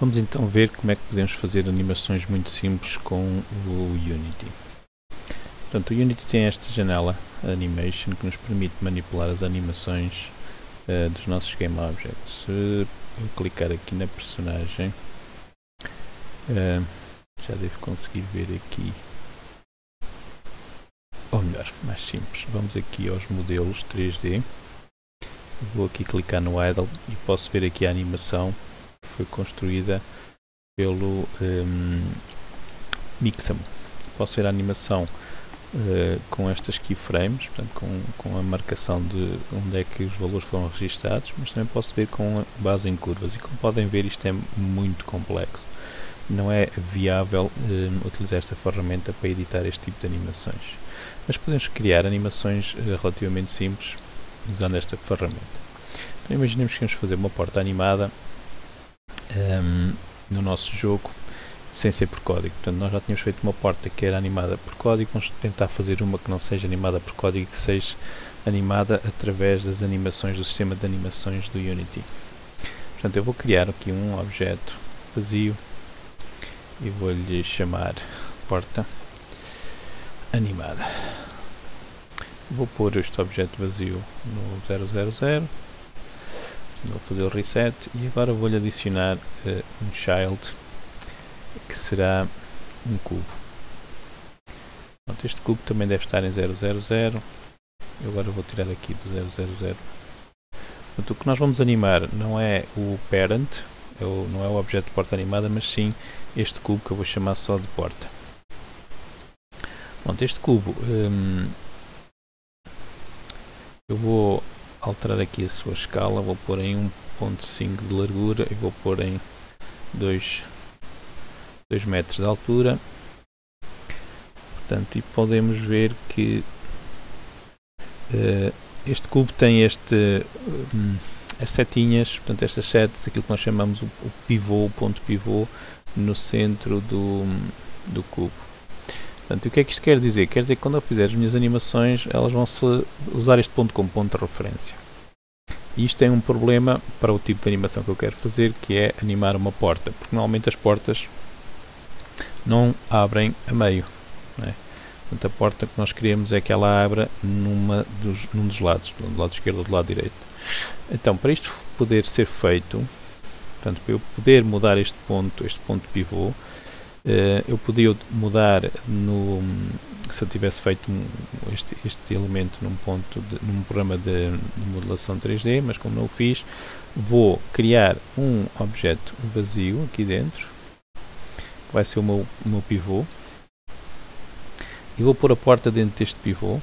Vamos então ver como é que podemos fazer animações muito simples com o Unity. Portanto, o Unity tem esta janela Animation que nos permite manipular as animações dos nossos Game Objects. Se eu clicar aqui na personagem, já devo conseguir ver aqui, ou melhor, mais simples, vamos aqui aos modelos 3D, vou aqui clicar no Idle e posso ver aqui a animação que foi construída pelo Mixamo. Posso ver a animação com estas keyframes, portanto, com a marcação de onde é que os valores foram registados, mas também posso ver com base em curvas, e como podem ver isto é muito complexo. Não é viável utilizar esta ferramenta para editar este tipo de animações, mas podemos criar animações relativamente simples usando esta ferramenta. Então imaginemos que vamos fazer uma porta animada no nosso jogo sem ser por código. Portanto, nós já tínhamos feito uma porta que era animada por código, vamos tentar fazer uma que não seja animada por código, que seja animada através das animações do sistema de animações do Unity. Portanto, eu vou criar aqui um objeto vazio e vou-lhe chamar porta animada. Vou pôr este objeto vazio no 000, vou fazer o reset e agora vou-lhe adicionar um child que será um cubo. Pronto, este cubo também deve estar em 000. Eu agora vou tirar aqui do 000. Portanto, o que nós vamos animar não é o parent, não é o objeto de porta animada, mas sim este cubo que eu vou chamar só de porta. Pronto, este cubo eu vou alterar aqui a sua escala, vou pôr em 1.5 de largura e vou pôr em 2 metros de altura. Portanto, e podemos ver que este cubo tem as setinhas, portanto estas setas, aquilo que nós chamamos o pivô, o ponto pivô no centro do cubo. Portanto, o que é que isto quer dizer? Quer dizer que quando eu fizer as minhas animações, elas vão usar este ponto como ponto de referência. E isto tem um problema para o tipo de animação que eu quero fazer, que é animar uma porta, porque normalmente as portas não abrem a meio, não é? Portanto, a porta que nós queremos é que ela abra num dos lados, do lado esquerdo ou do lado direito. Então, para isto poder ser feito, portanto, para eu poder mudar este ponto pivô, eu podia mudar se eu tivesse feito este elemento num programa de modelação 3D, mas como não o fiz, vou criar um objeto vazio aqui dentro, que vai ser o meu pivô, e vou pôr a porta dentro deste pivô.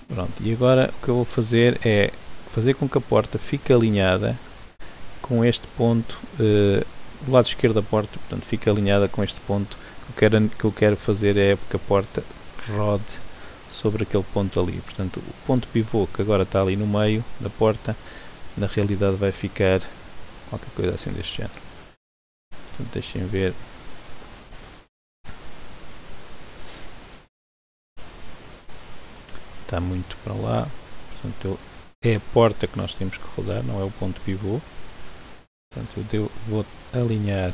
Pronto, e agora o que eu vou fazer é fazer com que a porta fique alinhada com este ponto do lado esquerdo da porta, portanto fica alinhada com este ponto. Que eu quero fazer é que a porta rode sobre aquele ponto ali. Portanto, o ponto pivô que agora está ali no meio da porta, na realidade vai ficar qualquer coisa assim deste género. Portanto, deixem ver. Está muito para lá. Portanto, é a porta que nós temos que rodar, não é o ponto pivô. Portanto, eu vou alinhar,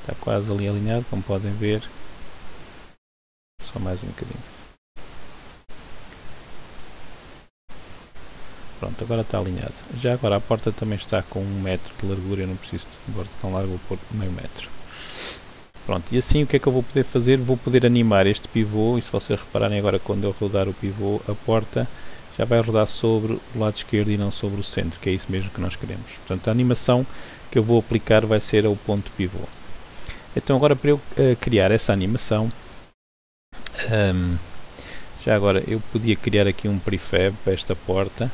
está quase ali alinhado, como podem ver, só mais um bocadinho. Pronto, agora está alinhado. Já agora a porta também está com 1 metro de largura, eu não preciso de porta tão larga, vou pôr meio metro. Pronto, e assim o que é que eu vou poder fazer? Vou poder animar este pivô, e se vocês repararem agora quando eu rodar o pivô, a porta já vai rodar sobre o lado esquerdo e não sobre o centro, que é isso mesmo que nós queremos. Portanto, a animação que eu vou aplicar vai ser ao ponto pivô. Então agora para eu criar essa animação, já agora eu podia criar aqui um prefab para esta porta,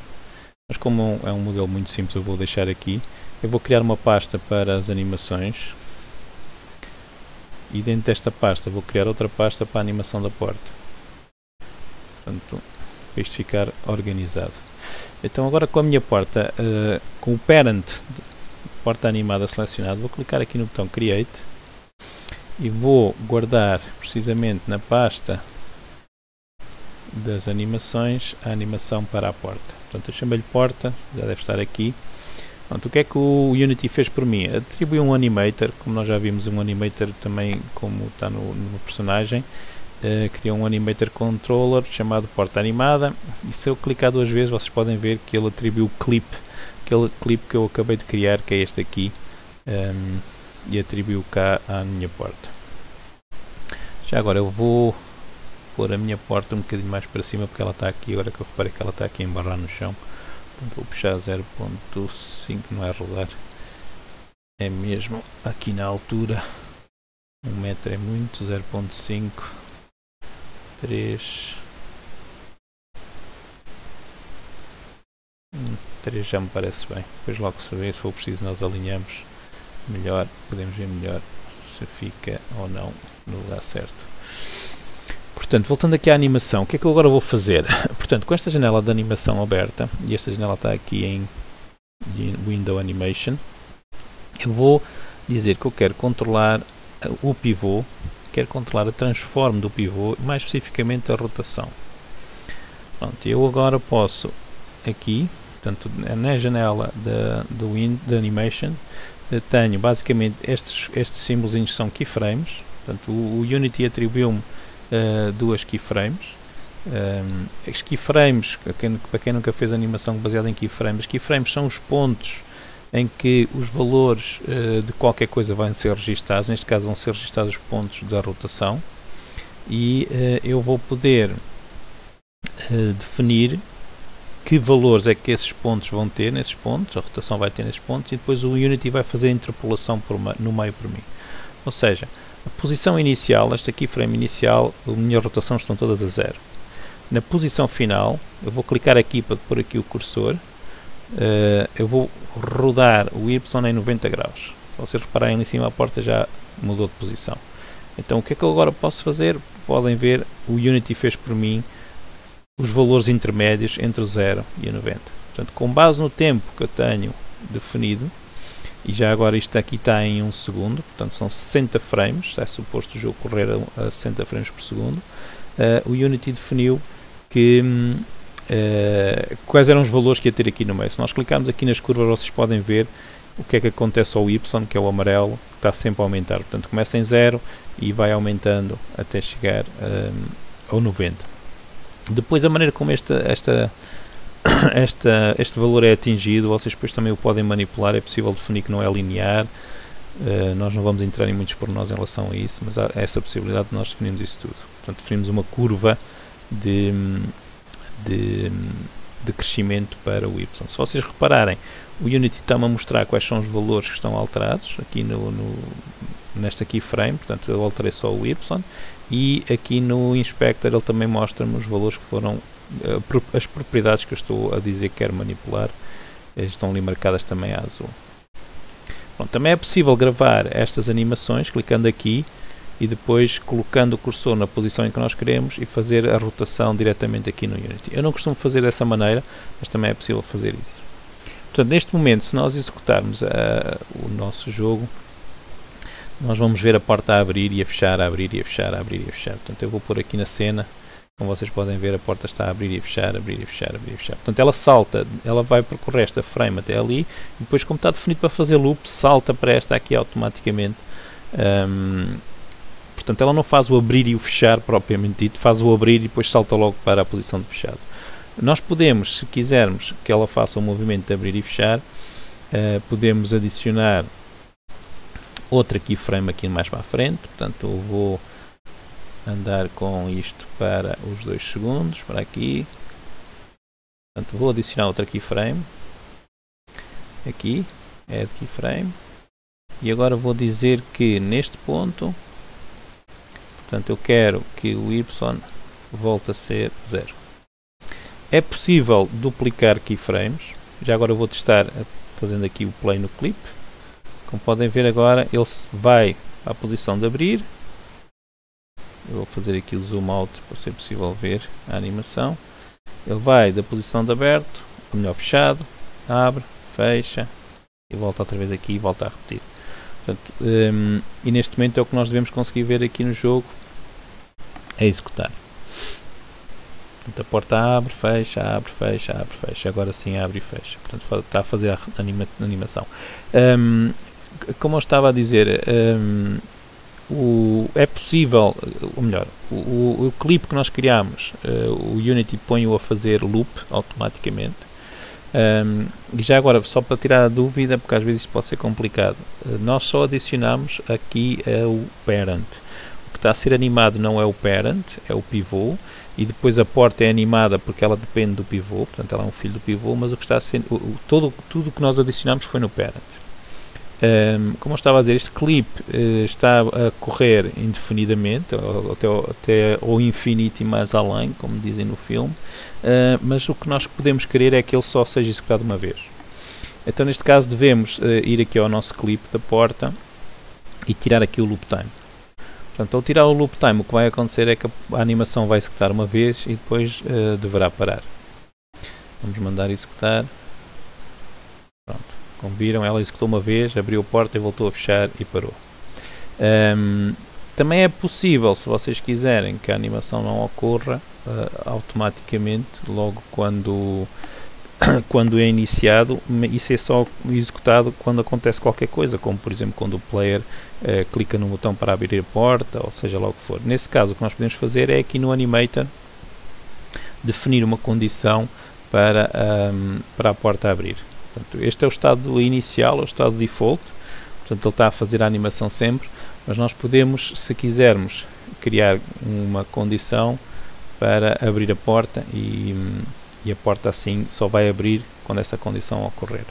mas como é um modelo muito simples eu vou deixar aqui. Eu vou criar uma pasta para as animações e dentro desta pasta vou criar outra pasta para a animação da porta. Portanto, para isto ficar organizado. Então agora com a minha porta, com o parent, porta animada selecionado, vou clicar aqui no botão Create e vou guardar precisamente na pasta das animações, a animação para a porta. Portanto, eu chamei-lhe porta, já deve estar aqui. Pronto, o que é que o Unity fez por mim? Atribuiu um animator, como nós já vimos um animator também, como está no personagem. Criou um animator controller chamado porta animada, e se eu clicar 2 vezes vocês podem ver que ele atribuiu o clip, aquele clipe que eu acabei de criar, que é este aqui, e atribuiu cá à minha porta. Já agora eu vou pôr a minha porta um bocadinho mais para cima, porque ela está aqui, agora que eu reparei que ela está aqui a embarrar no chão. Portanto, vou puxar 0.5, não é rodar, é mesmo aqui na altura. 1 metro é muito, 0.5, 3, 3 já me parece bem. Depois logo se vê, se for preciso nós alinhamos melhor, podemos ver melhor se fica ou não no lugar certo. Portanto, voltando aqui à animação, o que é que eu agora vou fazer? Portanto, com esta janela de animação aberta, e esta janela está aqui em Window Animation, eu vou dizer que eu quero controlar o pivô, quero controlar a transform do pivô, mais especificamente a rotação. Pronto, eu agora posso, aqui, portanto, na janela da Animation, tenho basicamente estes símbolozinhos são keyframes. Portanto, o Unity atribuiu-me 2 keyframes. Os keyframes, para quem nunca fez animação baseada em keyframes, os keyframes são os pontos em que os valores de qualquer coisa vão ser registados. Neste caso vão ser registados os pontos da rotação, e eu vou poder definir que valores é que esses pontos vão ter nesses pontos, a rotação vai ter nesses pontos, e depois o Unity vai fazer a interpolação no meio por mim. Ou seja, a posição inicial, esta keyframe inicial, a minha rotação estão todas a 0. Na posição final, eu vou clicar aqui para pôr aqui o cursor, eu vou rodar o Y em 90 graus. Se vocês repararem ali em cima, a porta já mudou de posição. Então o que é que eu agora posso fazer? Podem ver, o Unity fez por mim os valores intermédios entre o 0 e o 90. Portanto, com base no tempo que eu tenho definido, e já agora isto aqui está em 1 segundo, portanto são 60 frames, é suposto o jogo correr a 60 frames por segundo, o Unity definiu que, quais eram os valores que ia ter aqui no meio. Se nós clicarmos aqui nas curvas, vocês podem ver o que é que acontece ao Y, que é o amarelo, que está sempre a aumentar. Portanto, começa em 0 e vai aumentando até chegar ao 90. Depois, a maneira como este valor é atingido, vocês depois também o podem manipular. É possível definir que não é linear. Nós não vamos entrar em muitos pormenores em relação a isso, mas há essa possibilidade de nós definirmos isso tudo. Portanto, definimos uma curva de crescimento para o Y. Se vocês repararem, o Unity está-me a mostrar quais são os valores que estão alterados aqui nesta keyframe. Portanto, eu alterei só o Y, e aqui no Inspector ele também mostra-me os valores que foram, as propriedades que eu estou a dizer que quero manipular, estão ali marcadas também a azul. Pronto, também é possível gravar estas animações clicando aqui e depois colocando o cursor na posição em que nós queremos e fazer a rotação diretamente aqui no Unity. Eu não costumo fazer dessa maneira, mas também é possível fazer isso. Portanto, neste momento, se nós executarmos o nosso jogo, nós vamos ver a porta a abrir e a fechar, a abrir e a fechar, a abrir e a fechar. Portanto, eu vou pôr aqui na cena, como vocês podem ver, a porta está a abrir e a fechar, abrir e a fechar, abrir e a fechar. Portanto, ela salta, ela vai percorrer esta frame até ali, e depois, como está definido para fazer loop, salta para esta aqui automaticamente. Portanto, ela não faz o abrir e o fechar propriamente dito, faz o abrir e depois salta logo para a posição de fechado. Nós podemos, se quisermos que ela faça o movimento de abrir e fechar, podemos adicionar outra keyframe aqui mais para a frente. Portanto, eu vou andar com isto para os 2 segundos, para aqui. Portanto, vou adicionar outra keyframe, aqui, add keyframe, e agora vou dizer que neste ponto, portanto, eu quero que o Y volte a ser 0. É possível duplicar keyframes. Já agora eu vou testar fazendo aqui o play no clip. Como podem ver agora, ele vai à posição de abrir. Eu vou fazer aqui o zoom out para ser possível ver a animação. Ele vai da posição de aberto, ou melhor, fechado, abre, fecha e volta outra vez aqui e volta a repetir. Portanto, e neste momento é o que nós devemos conseguir ver aqui no jogo a executar. Portanto, a porta abre, fecha, abre, fecha, abre, fecha. Agora sim abre e fecha. Portanto, está a fazer a animação. Como eu estava a dizer, é possível, ou melhor, o clipe que nós criamos, o Unity põe-o a fazer loop automaticamente. E já agora, só para tirar a dúvida, porque às vezes isso pode ser complicado, nós só adicionamos aqui o parent. O que está a ser animado não é o parent, é o pivô, e depois a porta é animada porque ela depende do pivô, portanto ela é um filho do pivô, mas o que está a ser, tudo o que nós adicionamos foi no parent. Como eu estava a dizer, este clipe está a correr indefinidamente, até ao infinito e mais além, como dizem no filme, mas o que nós podemos querer é que ele só seja executado uma vez. Então neste caso devemos ir aqui ao nosso clipe da porta e tirar aqui o loop time. Portanto, ao tirar o loop time, o que vai acontecer é que a animação vai executar uma vez e depois deverá parar. Vamos mandar executar. Pronto. Como viram, ela executou uma vez, abriu a porta e voltou a fechar e parou. Também é possível, se vocês quiserem, que a animação não ocorra automaticamente logo quando é iniciado. Isso é só executado quando acontece qualquer coisa, como por exemplo quando o player clica no botão para abrir a porta, ou seja lá o que for. Nesse caso, o que nós podemos fazer é aqui no Animator definir uma condição para a porta abrir. Portanto, este é o estado inicial, é o estado default, portanto ele está a fazer a animação sempre, mas nós podemos, se quisermos, criar uma condição para abrir a porta e a porta assim só vai abrir quando essa condição ocorrer.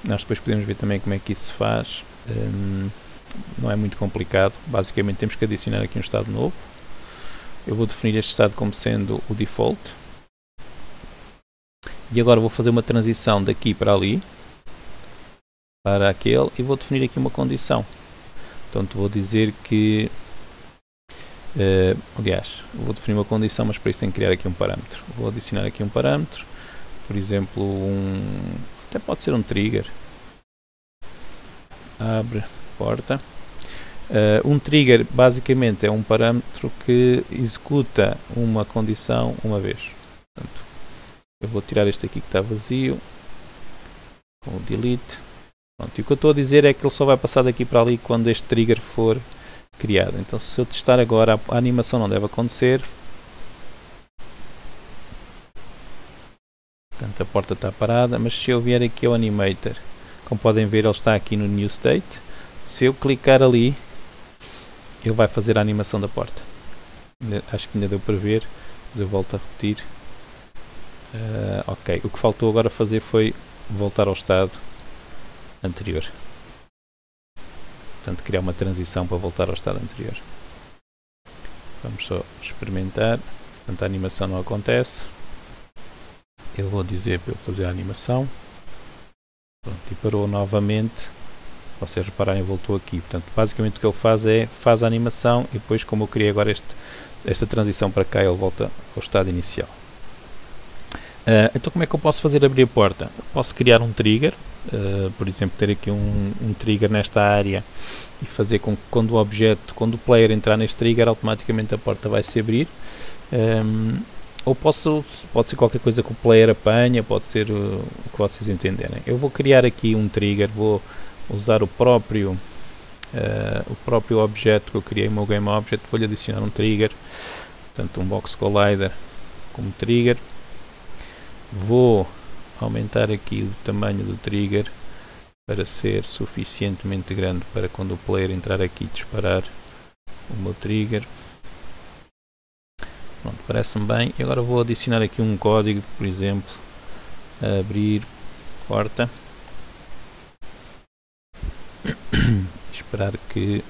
Nós depois podemos ver também como é que isso se faz, não é muito complicado, basicamente temos que adicionar aqui um estado novo. Eu vou definir este estado como sendo o default. E agora vou fazer uma transição daqui para ali, para aquele, e vou definir aqui uma condição. Portanto, vou dizer que, aliás, vou definir uma condição, mas para isso tenho que criar aqui um parâmetro. Vou adicionar aqui um parâmetro, por exemplo, até pode ser um trigger. Abre porta. Um trigger basicamente é um parâmetro que executa uma condição uma vez. Portanto, eu vou tirar este aqui que está vazio, com o delete. Pronto, e o que eu estou a dizer é que ele só vai passar daqui para ali quando este trigger for criado. Então se eu testar agora, a animação não deve acontecer. Portanto a porta está parada, mas se eu vier aqui ao Animator, como podem ver ele está aqui no New State. Se eu clicar ali, ele vai fazer a animação da porta. Acho que ainda deu para ver, mas eu volto a repetir. Ok, o que faltou agora fazer foi voltar ao estado anterior. Portanto, criar uma transição para voltar ao estado anterior. Vamos só experimentar. Portanto, a animação não acontece. Eu vou dizer para ele fazer a animação. Pronto, e parou novamente. Se vocês repararem, voltou aqui. Portanto, basicamente o que ele faz a animação e depois, como eu criei agora esta transição para cá, ele volta ao estado inicial. Então como é que eu posso fazer abrir a porta? Eu posso criar um trigger, por exemplo ter aqui um trigger nesta área e fazer com que quando o player entrar neste trigger automaticamente a porta vai se abrir, ou pode ser qualquer coisa que o player apanha, pode ser o que vocês entenderem. Eu vou criar aqui um trigger, vou usar o próprio objeto que eu criei, o meu GameObject, vou-lhe adicionar um trigger, portanto um Box Collider como trigger. Vou aumentar aqui o tamanho do trigger para ser suficientemente grande para quando o player entrar aqui disparar o meu trigger. Pronto, parece-me bem. E agora vou adicionar aqui um código, por exemplo, abrir porta. Esperar que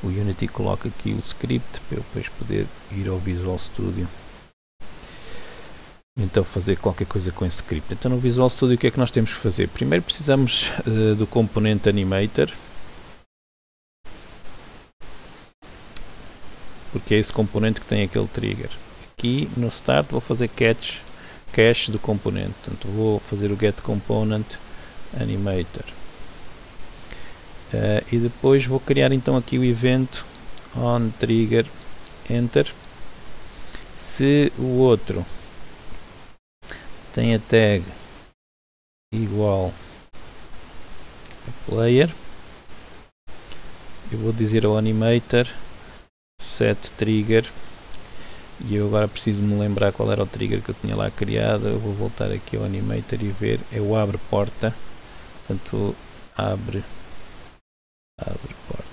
o Unity coloque aqui o script para eu depois poder ir ao Visual Studio. Então fazer qualquer coisa com esse script. Então no Visual Studio o que é que nós temos que fazer? Primeiro precisamos do componente Animator, porque é esse componente que tem aquele trigger. Aqui no Start vou fazer cache do componente, portanto vou fazer o Get Component Animator. E depois vou criar então aqui o evento on trigger enter. Se o outro tem a tag igual a player, eu vou dizer ao animator set trigger, e eu agora preciso me lembrar qual era o trigger que eu tinha lá criado. Eu vou voltar aqui ao animator e ver, é o abre porta, portanto abre porta.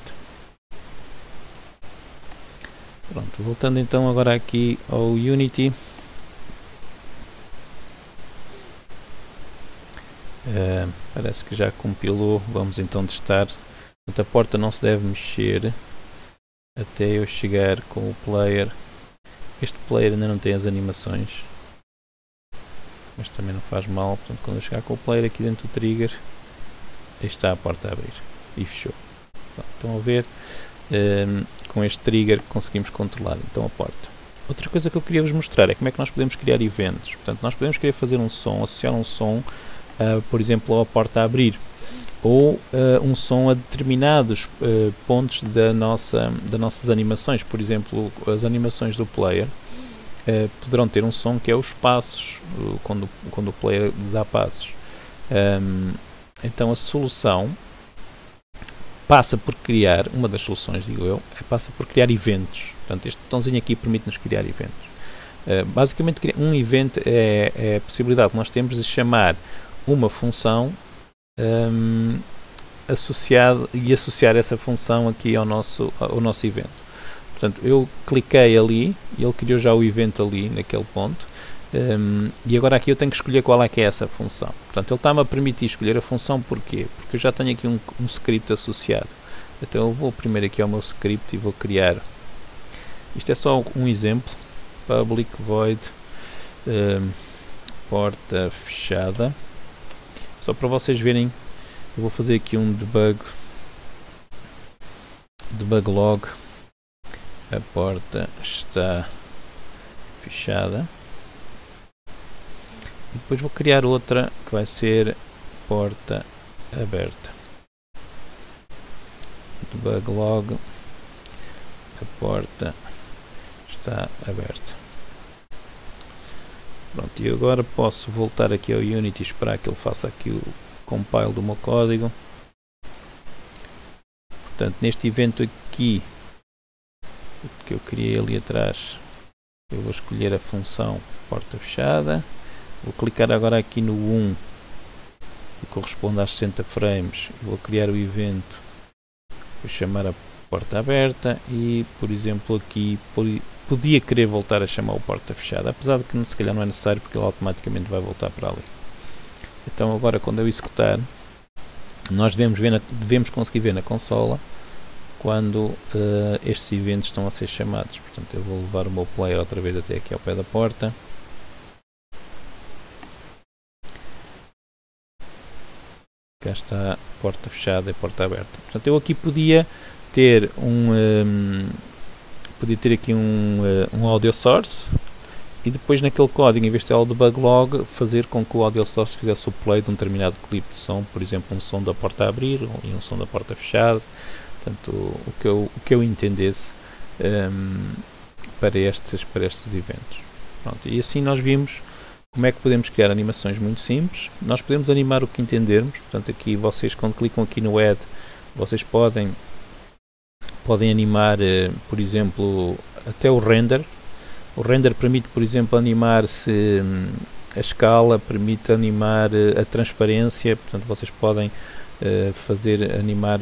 Pronto, voltando então agora aqui ao Unity, parece que já compilou. Vamos então testar. Portanto, a porta não se deve mexer até eu chegar com o player. Este player ainda não tem as animações, mas também não faz mal. Portanto, quando eu chegar com o player aqui dentro do trigger, aí está a porta a abrir e fechou. Pronto, estão a ver? Com este trigger conseguimos controlar então a porta. Outra coisa que eu queria vos mostrar é como é que nós podemos criar eventos. Portanto, nós podemos querer fazer um som, associar um som, por exemplo, à porta a abrir, ou um som a determinados pontos das nossas animações. Por exemplo, as animações do player poderão ter um som que é os passos, quando o player dá passos. Então a solução passa por criar, uma das soluções, digo eu, passa por criar eventos. Portanto, este botãozinho aqui permite-nos criar eventos. Basicamente, um evento é a possibilidade que nós temos de chamar uma função associar essa função aqui ao nosso evento. Portanto, eu cliquei ali e ele criou já o evento ali naquele ponto, e agora aqui eu tenho que escolher qual é que é essa função. Portanto, ele está-me a permitir escolher a função. Porquê? Porque eu já tenho aqui um script associado. Então eu vou primeiro aqui ao meu script e vou criar, isto é só um exemplo, public void porta fechada, só para vocês verem. Eu vou fazer aqui um debug log, a porta está fechada, e depois vou criar outra que vai ser porta aberta, debug log, a porta está aberta. Pronto, e agora posso voltar aqui ao Unity e esperar que ele faça aqui o compile do meu código. Portanto, neste evento aqui que eu criei ali atrás, eu vou escolher a função porta fechada, vou clicar agora aqui no 1 que corresponde às 60 frames, vou criar o evento, vou chamar a porta aberta e, por exemplo, aqui podia querer voltar a chamar o porta fechada, apesar de que se calhar não é necessário, porque ele automaticamente vai voltar para ali. Então agora, quando eu executar, nós devemos conseguir ver na consola quando estes eventos estão a ser chamados. Portanto, eu vou levar o meu player outra vez até aqui ao pé da porta. Cá está a porta fechada e a porta aberta. Portanto, eu aqui podia ter aqui um audio source, e depois naquele código, em vez de ter o debug log, fazer com que o audio source fizesse o play de um determinado clipe de som, por exemplo, um som da porta a abrir e um som da porta fechada. Portanto, o que eu entendesse para estes eventos. Pronto, e assim nós vimos como é que podemos criar animações muito simples. Nós podemos animar o que entendermos. Portanto, aqui vocês, quando clicam aqui no add, vocês podem animar, por exemplo, até o render. O render permite, por exemplo, animar-se a escala, permite animar a transparência. Portanto, vocês podem animar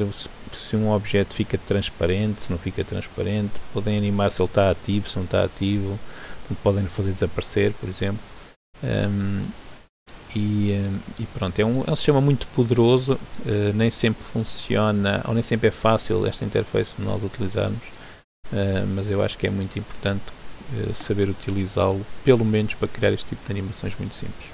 se um objeto fica transparente, se não fica transparente. Podem animar se ele está ativo, se não está ativo. Portanto, podem fazer desaparecer, por exemplo. E pronto, é um sistema muito poderoso. Nem sempre funciona, ou nem sempre é fácil esta interface de nós utilizarmos, mas eu acho que é muito importante saber utilizá-lo, pelo menos para criar este tipo de animações muito simples.